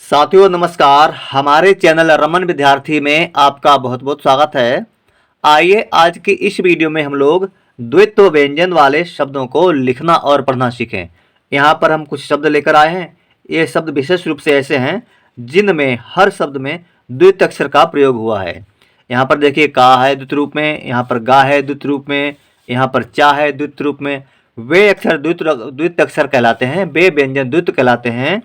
साथियों नमस्कार। हमारे चैनल रमन विद्यार्थी में आपका बहुत बहुत स्वागत है। आइए आज की इस वीडियो में हम लोग द्वित्व व्यंजन वाले शब्दों को लिखना और पढ़ना सीखें। यहाँ पर हम कुछ शब्द लेकर आए हैं। ये शब्द विशेष रूप से ऐसे हैं जिनमें हर शब्द में द्वित अक्षर का प्रयोग हुआ है। यहाँ पर देखिए का है द्वित रूप में, यहाँ पर गा है द्वित रूप में, यहाँ पर चा है द्वित रूप में। वे अक्षर द्वित अक्षर कहलाते हैं, वे व्यंजन द्वित कहलाते हैं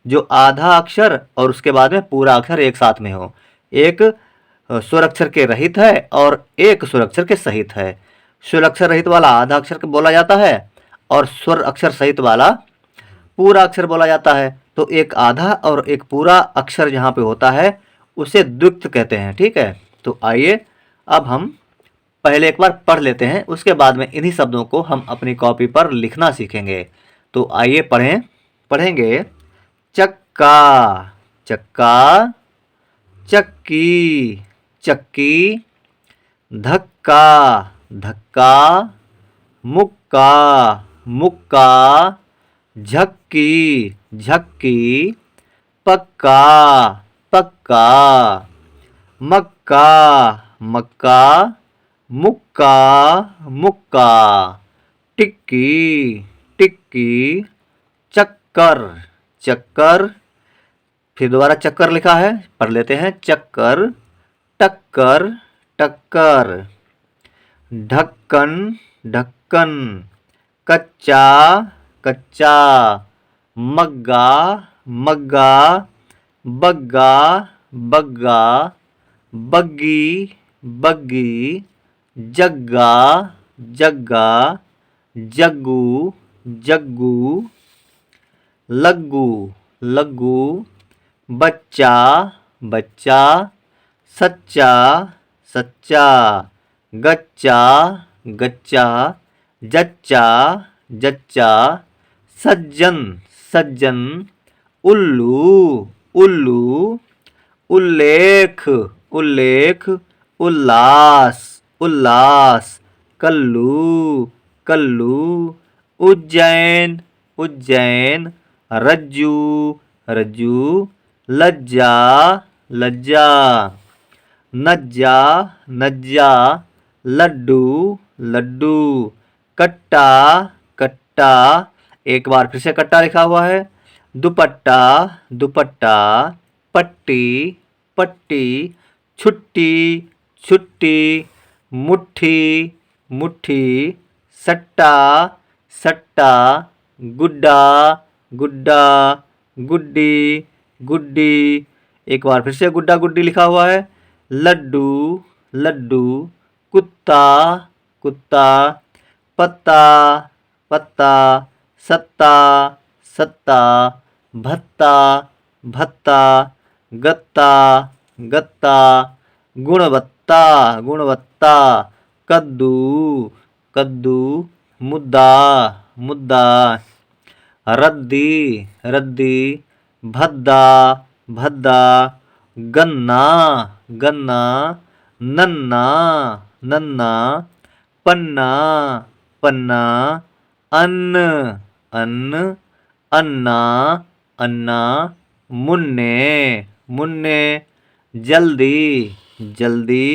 जो आधा अक्षर और उसके बाद में पूरा अक्षर एक साथ में हो। एक स्वर अक्षर के रहित है और एक स्वर अक्षर के सहित है। स्वर अक्षर रहित वाला आधा अक्षर को बोला जाता है और स्वर अक्षर सहित वाला पूरा अक्षर बोला जाता है। तो एक आधा और एक पूरा अक्षर जहाँ पे होता है उसे द्वित्व कहते हैं। ठीक है, तो आइए अब हम पहले एक बार पढ़ लेते हैं, उसके बाद में इन्हीं शब्दों को हम अपनी कॉपी पर लिखना सीखेंगे। तो आइए पढ़ेंगे। चक्का, चक्का, चक्की, चक्की, धक्का, धक्का, मुक्का, मुक्का, झक्की, झक्की, पक्का, पक्का, मक्का, मक्का, मुक्का, मुक्का, टिक्की, टिक्की, चक्कर, चक्कर। फिर दोबारा चक्कर लिखा है, पढ़ लेते हैं। चक्कर, टक्कर, टक्कर, ढक्कन, ढक्कन, कच्चा, कच्चा, मग्गा, मग्गा, बग्गा, बग्गा, बग्गी, बग्गी, जग्गा, जग्गा, जग्गू, जग्गू, लग्गू, लग्गू, बच्चा, बच्चा, सच्चा, सच्चा, गच्चा, गच्चा, जच्चा, जच्चा, सज्जन, सज्जन, उल्लू, उल्लू, उल्लेख, उल्लेख, उल्लास, उल्लास, कल्लू, कल्लू, उज्जैन, उज्जैन, रज्जू, रज्जू, लज्जा, लज्जा, नज्जा, नज्जा, लड्डू, लड्डू, कट्टा, कट्टा। एक बार फिर से कट्टा लिखा हुआ है। दुपट्टा, दुपट्टा, पट्टी, पट्टी, छुट्टी, छुट्टी, मुट्ठी, मुट्ठी, सट्टा, सट्टा, गुड्डा, गुड्डा, गुड्डी, गुड्डी। एक बार फिर से गुड्डा गुड्डी लिखा हुआ है। लड्डू, लड्डू, कुत्ता, कुत्ता, पत्ता, पत्ता, सत्ता, सत्ता, भत्ता, भत्ता, गत्ता, गत्ता, गुणवत्ता, गुणवत्ता, कद्दू, कद्दू, मुद्दा, मुद्दा, रद्दी, रद्दी, भद्दा, भद्दा, गन्ना, गन्ना, नन्ना, नन्ना, पन्ना, पन्ना, अन्न, अन्न, अन्ना, अन्ना, मुन्ने, मुन्ने, जल्दी, जल्दी,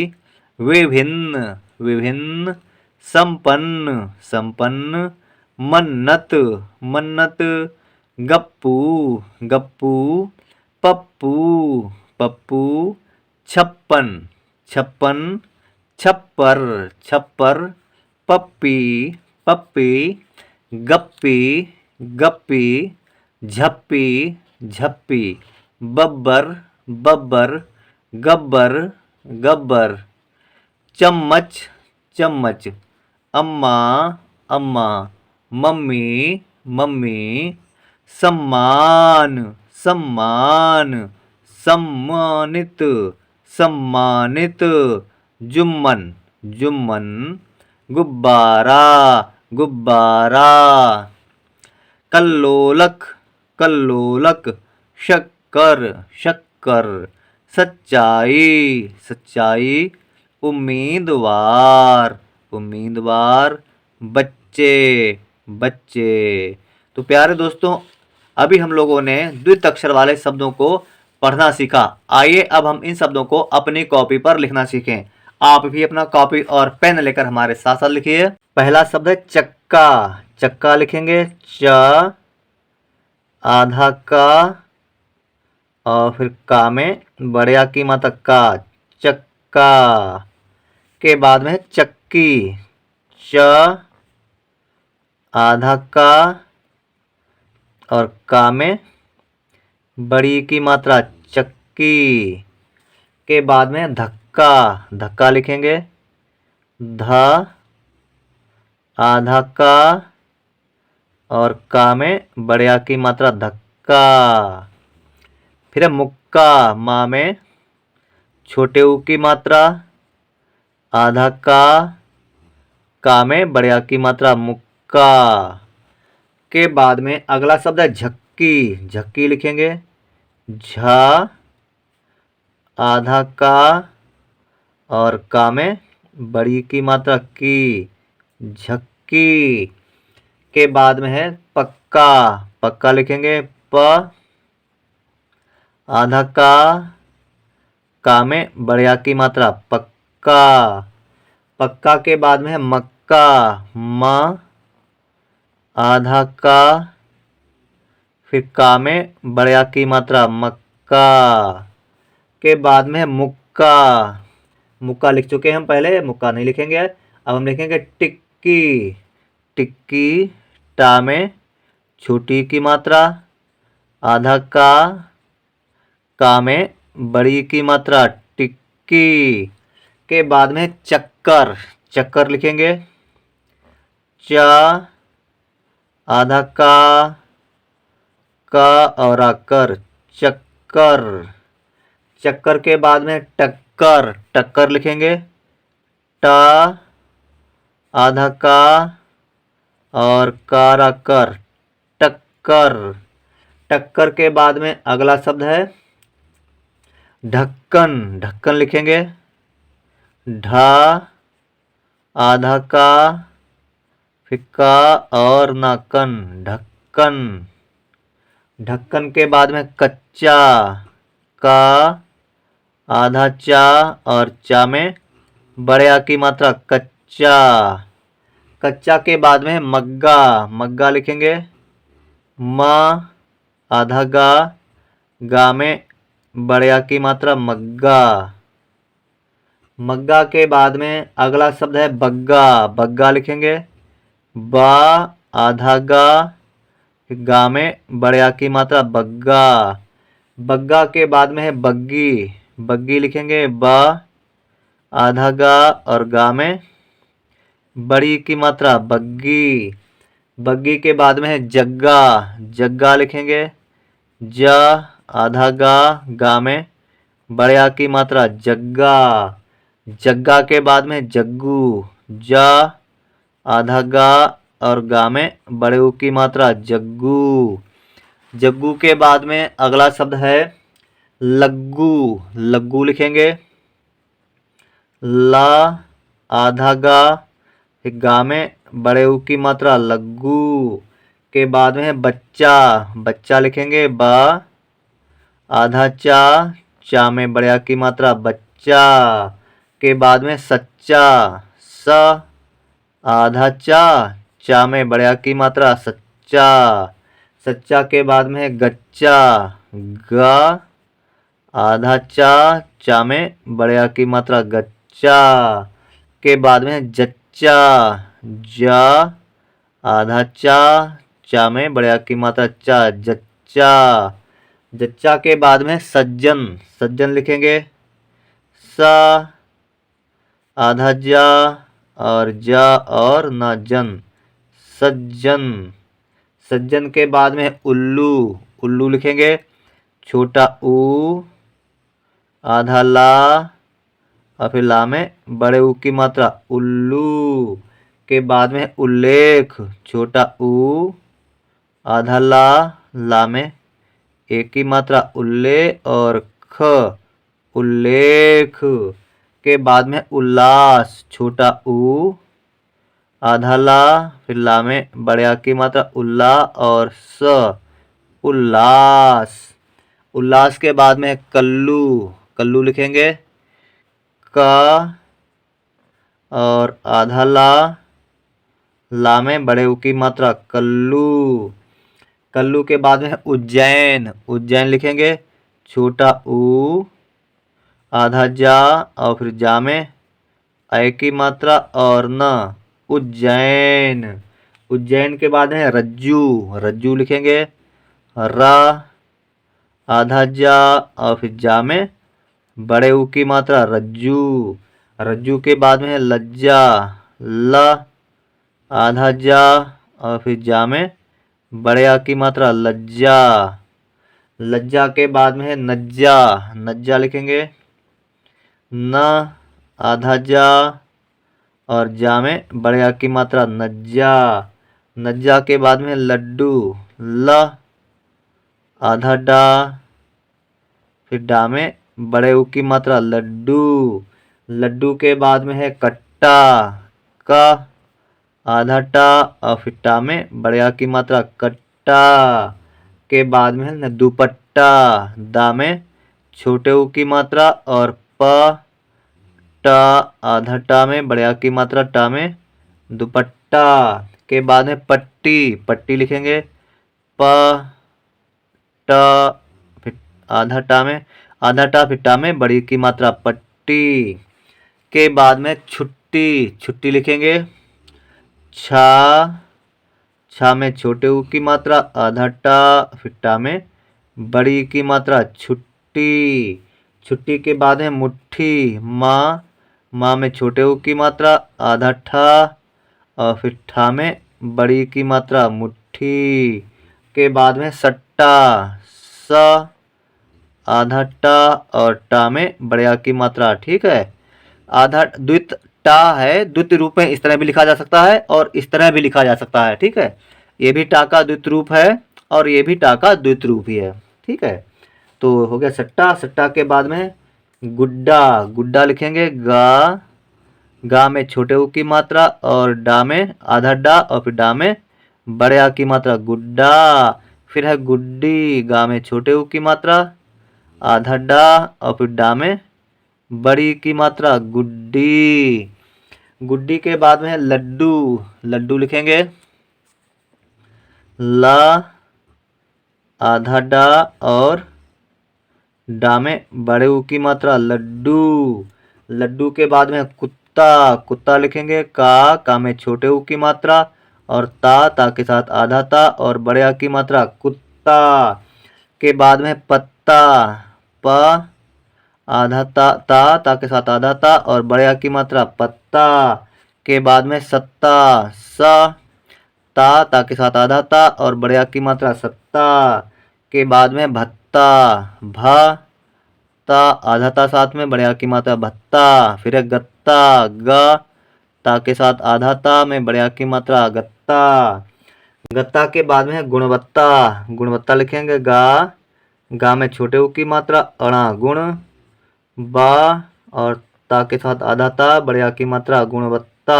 विभिन्न, विभिन्न, संपन्न, संपन्न, मन्नत, मन्नत, गप्पू, गप्पू, पप्पू, पप्पू, छप्पन, छप्पन, छप्पर, छप्पर, पप्पी, पप्पी, गप्पी, गप्पी, झप्पी, झप्पी, बब्बर, बब्बर, गब्बर, गब्बर, चम्मच, चम्मच, अम्मा, अम्मा, मम्मी, मम्मी, सम्मान, सम्मान, सम्मानित, सम्मानित, जुम्मन, जुम्मन, गुब्बारा, गुब्बारा, कल्लोलक, कल्लोलक, शक्कर, शक्कर, सच्चाई, सच्चाई, उम्मीदवार, उम्मीदवार, बच्चे, बच्चे। तो प्यारे दोस्तों, अभी हम लोगों ने द्वित अक्षर वाले शब्दों को पढ़ना सीखा। आइए अब हम इन शब्दों को अपनी कॉपी पर लिखना सीखें। आप भी अपना कॉपी और पेन लेकर हमारे साथ साथ लिखिए। पहला शब्द है चक्का। चक्का लिखेंगे च, आधा का और फिर का में बड़े आ की मात्रा का, चक्का। के बाद में है चक्की, च, आधा का और का में बड़ी की मात्रा चक्की। के बाद में धक्का। धक्का लिखेंगे ध, आधा का और का में बड़े आ की मात्रा धक्का। फिर है मुक्का। माँ में छोटे ऊ की मात्रा, आधा का में बड़े आ की मात्रा मुक्का। के बाद में अगला शब्द है झक्की। झक्की लिखेंगे झ, आधा का और का में बड़ी की मात्रा की, झक्की। के बाद में है पक्का। पक्का लिखेंगे प, आधा का में बड़े आ की मात्रा पक्का। पक्का के बाद में है मक्का। म, आधा का फिर का में बड़े आ की मात्रा मक्का। के बाद में है मुक्का। मुक्का लिख चुके हैं हम पहले, मुक्का नहीं लिखेंगे। अब हम लिखेंगे टिक्की। टिक्की टा में छोटी की मात्रा, आधा का में बड़ी की मात्रा टिक्की। के बाद में चक्कर। चक्कर लिखेंगे च, आधा का और आकर, चक्कर। चक्कर के बाद में टक्कर। टक्कर लिखेंगे ट, आधा का और कार आकर, टक्कर। टक्कर के बाद में अगला शब्द है ढक्कन। ढक्कन लिखेंगे ढ, आधा का फिर का और नाकन, ढक्कन। ढक्कन के बाद में कच्चा। का, आधा चा और चा में बड़े आ की मात्रा कच्चा। कच्चा के बाद में मग्गा। मग्गा लिखेंगे म, आधा गा में बड़े आ की मात्रा मग्गा। मग्गा के बाद में अगला शब्द है बग्गा। बग्गा लिखेंगे ब, आधा गा में बड़े आ की मात्रा बग्गा। बग्गा के बाद में है बग्गी। बग्गी लिखेंगे ब, आधा गा और गा में बड़ी की मात्रा बग्गी। बग्गी के बाद में है जग्गा। जग्गा लिखेंगे ज, आधा गा में बड़े आ की मात्रा जग्गा। जग्गा के बाद में जग्गू। ज, आधा गा और गा में बड़े ऊ की मात्रा जग्गू। जग्गू के बाद में अगला शब्द है लग्गू। लग्गू लिखेंगे ला, आधा गा में बड़े ऊ की मात्रा लग्गू। के बाद में है बच्चा। बच्चा लिखेंगे ब, आधा चा में बड़े आ की मात्रा बच्चा। के बाद में सच्चा। स, आधा चा में बड़े आ की मात्रा सच्चा। सच्चा के बाद में है गच्चा। ग, आधा चा में बड़े आ की मात्रा गच्चा। के बाद में है जच्चा। ज, आधा चा में बड़े आ की मात्रा चा, जच्चा। जच्चा के बाद में सज्जन। सज्जन लिखेंगे स, आधा जा और जा और ना जन, सज्जन। सज्जन के बाद में उल्लू। उल्लू लिखेंगे छोटा ऊ, आधा ला और फिर ला में बड़े ऊ की मात्रा उल्लू। के बाद में उल्लेख। छोटा ऊ, आधा ला में एक की मात्रा उल्ले और ख, उल्लेख। के बाद में उल्लास। छोटा ऊ, आधा ला फिर ला में बड़े आ की मात्रा उल्ला और स, उल्लास। उल्लास के बाद में है कल्लू, कल्लू लिखेंगे का और आधा ला में बड़े ऊ की मात्रा कल्लू। कल्लू के बाद में है उज्जैन, उज्जैन लिखेंगे छोटा ऊ आधा जा और फिर जा में ऐ की मात्रा और न उज्जैन। उज्जैन के बाद है रज्जू, रज्जू लिखेंगे रा आधा जा और फिर जा में बड़े ऊ की मात्रा रज्जू। रज्जू के बाद में है लज्जा, ल आधा जा और फिर जा में बड़े आ की मात्रा लज्जा। लज्जा के बाद में है नज्जा, नज्जा लिखेंगे न आधा जा और जा में बड़े आ की मात्रा नज्जा। नज्जा के बाद में लड्डू, ल आधा डा फिर डा में बड़े ऊ की मात्रा लड्डू। लड्डू के बाद में है कट्टा, का आधा टा और फिर टा में बड़े आ की मात्रा कट्टा। के बाद में है दुपट्टा, दा में छोटे ऊ की मात्रा और प टा आधा टा में बड़े आ की मात्रा टा में दुपट्टा। के बाद में पट्टी, पट्टी लिखेंगे प टा फिर आधा टा में आधा टा फिर टा में बड़ी की मात्रा पट्टी। के बाद में छुट्टी, छुट्टी लिखेंगे छा, छा में छोटे ऊ की मात्रा आधा टा फिर टा में बड़ी की मात्रा छुट्टी। छुट्टी के बाद है मुट्ठी, माँ, माँ में छोटे ऊ की मात्रा आधा ठा और फिर ठा में बड़ी की मात्रा मुट्ठी। के बाद में सट्टा, स आधा टा और टा में बड़े आ की मात्रा। ठीक है, आधा द्वित टा है, द्वितीय रूप में इस तरह भी लिखा जा सकता है और इस तरह भी लिखा जा सकता है। ठीक है, ये भी टा का द्वितीय रूप है और ये भी टा का द्वितीय रूप ही है। ठीक है, तो हो गया सट्टा। सट्टा के बाद में गुड्डा, गुड्डा लिखेंगे गा, गा में छोटे ऊ की मात्रा और डा में आधा डा और फिर डा में बड़े आ की मात्रा गुड्डा। फिर है गुड्डी, गा में छोटे ऊ की मात्रा आधा डा और फिर डा में बड़ी की मात्रा गुड्डी। गुड्डी के बाद में है लड्डू, लड्डू लिखेंगे ला आधा डा और डा में बड़े ऊ की मात्रा लड्डू। लड्डू के बाद में कुत्ता, कुत्ता लिखेंगे का में छोटे ऊ की मात्रा और ता के साथ आधा ता और बड़े आ की मात्रा कुत्ता। के बाद में पत्ता, प आधा ता के साथ आधा ता और बड़े आ की मात्रा पत्ता। के बाद में सत्ता, स ता के साथ आधा ता और बड़े आ की मात्रा सत्ता। के बाद में भत्ता, भ ता आधा ता साथ में बड़े आ की मात्रा भत्ता। फिर है गत्ता, ग ता के साथ आधा ता में बड़े आ की मात्रा गत्ता। गत्ता के बाद में है गुणवत्ता, गुणवत्ता लिखेंगे गा में छोटे ऊ की मात्रा अणा गुण, बा और ता के साथ आधा ता बड़े आ की मात्रा गुणवत्ता।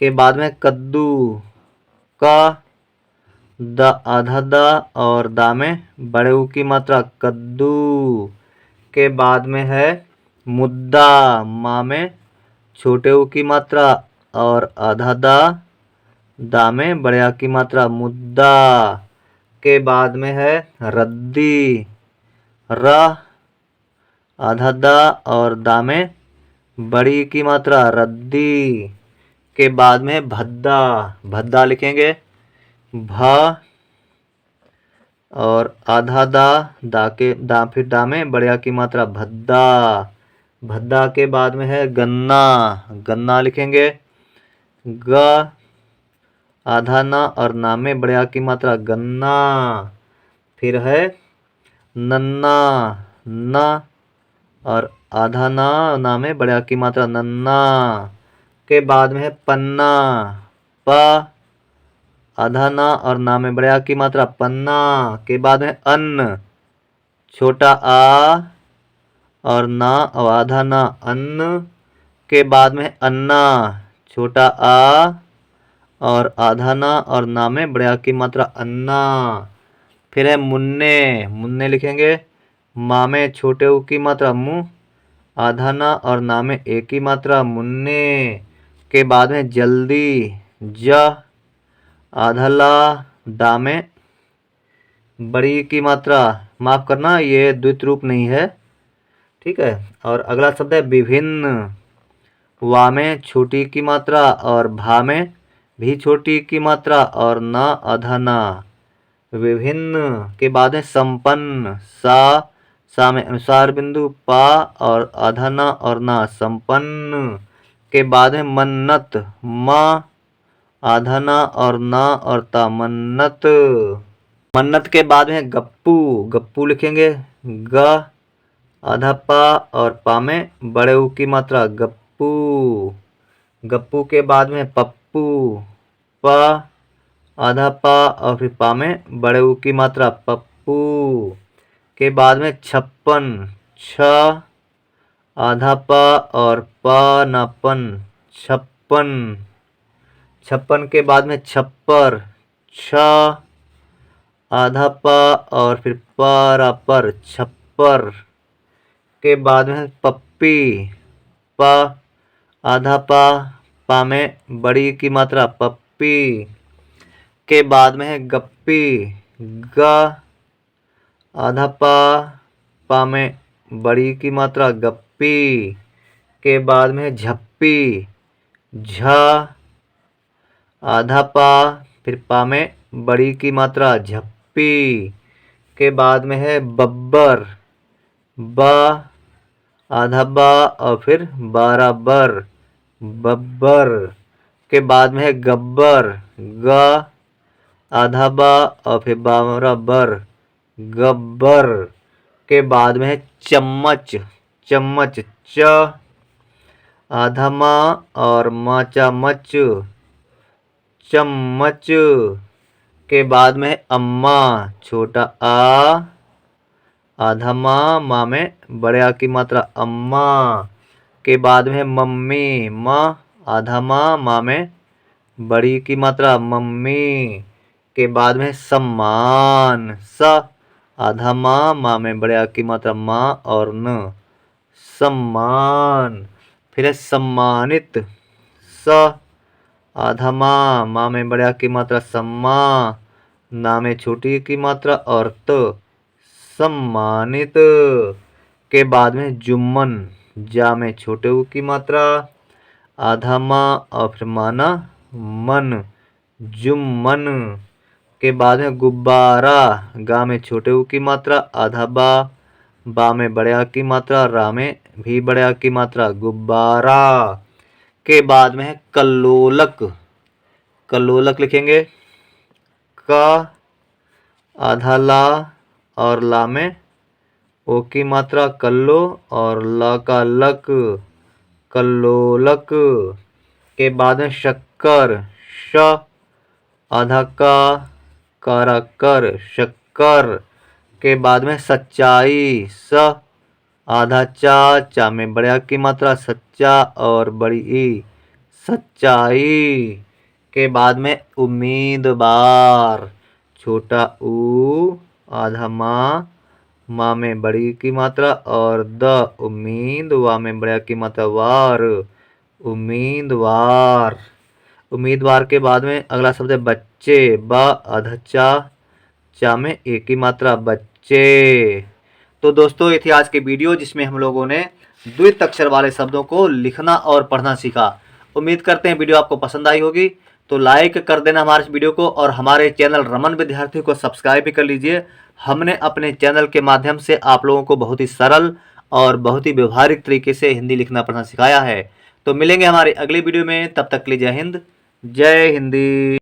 के बाद में कद्दू, का द आधा दा और दा में बड़े ऊ की मात्रा कद्दू। के बाद में है मुद्दा, मा में छोटे ऊ की मात्रा और आधा दा में बड़े आ की मात्रा मुद्दा। के बाद में है रद्दी, र आधा दा और दा में बड़ी की मात्रा रद्दी। के बाद में भद्दा, भद्दा लिखेंगे भ और आधा दा फिर दा में बड़े आ की मात्रा भद्दा। भद्दा के बाद में है गन्ना, गन्ना लिखेंगे ग आधा ना और ना में बड़े आ की मात्रा गन्ना। फिर है नन्ना, न और आधा ना में बड़े आ की मात्रा नन्ना। के बाद में है पन्ना, प आधा ना और ना में बड़े आ की मात्रा पन्ना। के बाद में अन्न, छोटा आ और ना और आधा ना अन्न। के बाद में अन्ना, छोटा आ और आधा ना और ना में बड़े आ की मात्रा अन्ना। फिर है मुन्ने, मुन्ने लिखेंगे माँ में छोटे ऊ की मात्रा मु, आधा ना और ना में एक की मात्रा मुन्ने। के बाद में जल्दी, ज, आधा ला, दा में बड़ी की मात्रा, माफ करना ये द्वित रूप नहीं है, ठीक है। और अगला शब्द है विभिन्न, वा में छोटी की मात्रा और भा में भी छोटी की मात्रा और ना आधा ना, विभिन्न। के बाद है संपन्न, सा में अनुसार बिंदु, पा और आधा ना और ना, संपन्न। के बाद है मन्नत, म, आधा ना और ना और ता, मन्नत। मन्नत के बाद में गप्पू, गप्पू लिखेंगे ग, आधा पा और पा में बड़े ऊ की मात्रा, गप्पू। गप्पू के बाद में पप्पू, प, आधा पा और फिर पा में बड़े ऊ की मात्रा, पप्पू। के बाद में छप्पन, छ, आधा पा और पा ना पन, छप्पन। छप्पन के बाद में छप्पर, छ, आधा पा और फिर पारा पर, छप्पर। के बाद में पप्पी, पा, आधा पा में बड़ी की मात्रा, पप्पी। के बाद में है गप्पी, ग, आधा पा में बड़ी की मात्रा, गप्पी। के बाद में है झप्पी, झ, आधा पा फिर पा में बड़ी की मात्रा, झप्पी। के बाद में है बब्बर, ब, आधा बा और फिर बराबर, बब्बर। के बाद में है गब्बर, ग, आधा बा और फिर बराबर, गब्बर। के बाद में है चम्मच, चम्मच, च, आधा मा और माचा मच, चम्मच। के बाद में है अम्मा, छोटा आ, आधा माँ में बड़े आ की मात्रा, अम्मा। के बाद में है मम्मी, माँ, आधा माँ में बड़ी की मात्रा, मम्मी। के बाद में है सम्मान, स, आधा माँ में बड़े आ की मात्रा, माँ और न, सम्मान। फिर है सम्मानित, स, आधा माँ में बड़े आ की मात्रा, सम्मा, ना में छोटी की मात्रा और त, सम्मानित। के बाद में जुम्मन, जा में छोटे ऊ की मात्रा, आधा माँ और फिर माना मन, जुम्मन। के बाद में गुब्बारा, गा में छोटे ऊ की मात्रा, आधा बा में बड़े आ की मात्रा, रा में भी बड़े आ की मात्रा, गुब्बारा। के बाद में है कल्लोलक, कल्लोलक लिखेंगे क, आधा ला और ला में ओ की मात्रा, कल्लो और ला का लक, कल्लोलक। के बाद में शक्कर, श, आधा का, कारा कर, शक्कर। के बाद में सच्चाई, स, आधा चा में बड़े आ की मात्रा, सच्चा और बड़ी ई, सच्चाई। के बाद में उम्मीदवार, छोटा ऊ, आधा माँ में बड़ी की मात्रा और द, उम्मीद, वा में बड़े की मात्रा, वार, उम्मीदवार। उम्मीदवार के बाद में अगला शब्द है बच्चे, ब, आधा चा में एक की मात्रा, बच्चे। तो दोस्तों ये थी आज की वीडियो जिसमें हम लोगों ने द्वित अक्षर वाले शब्दों को लिखना और पढ़ना सीखा। उम्मीद करते हैं वीडियो आपको पसंद आई होगी, तो लाइक कर देना हमारे इस वीडियो को और हमारे चैनल रमन विद्यार्थी को सब्सक्राइब भी कर लीजिए। हमने अपने चैनल के माध्यम से आप लोगों को बहुत ही सरल और बहुत ही व्यवहारिक तरीके से हिंदी लिखना पढ़ना सिखाया है। तो मिलेंगे हमारी अगली वीडियो में, तब तक के लिए जय हिंद, जय हिंदी।